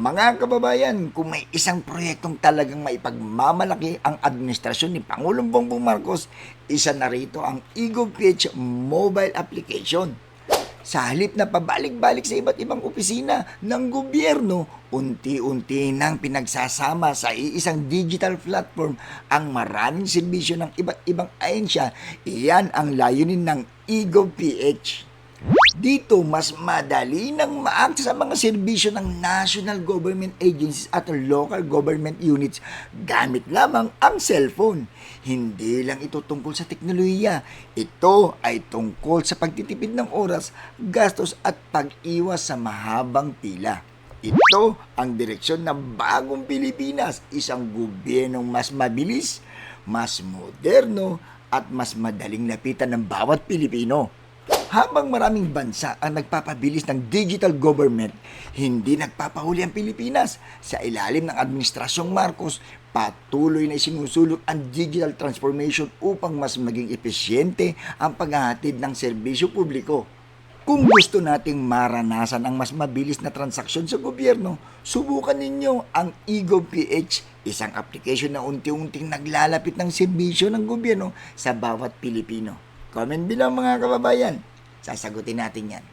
Mga kababayan, kung may isang proyektong talagang maipagmamalaki ang administrasyon ni Pangulong Bongbong Marcos, isa na rito ang eGovPH mobile application. Sa halip na pabalik-balik sa iba't ibang opisina ng gobyerno, unti-unti nang pinagsasama sa iisang digital platform ang maraming serbisyo ng iba't ibang ahensya. Iyan ang layunin ng eGovPH. Dito, mas madali nang ma-access ang mga serbisyo ng national government agencies at local government units gamit lamang ang cellphone. Hindi lang ito tungkol sa teknolohiya. Ito ay tungkol sa pagtitipid ng oras, gastos at pag-iwas sa mahabang pila. Ito ang direksyon ng bagong Pilipinas, isang gobyernong mas mabilis, mas moderno at mas madaling lapitan ng bawat Pilipino. Habang maraming bansa ang nagpapabilis ng digital government, hindi nagpapahuli ang Pilipinas. Sa ilalim ng Administrasyong Marcos, patuloy na isinusulot ang digital transformation upang mas maging epesyente ang paghahatid ng serbisyo publiko. Kung gusto nating maranasan ang mas mabilis na transaksyon sa gobyerno, subukan ninyo ang eGovPH, isang application na unti-unting naglalapit ng serbisyo ng gobyerno sa bawat Pilipino. Comment below mga kababayan. Sasagutin natin yan.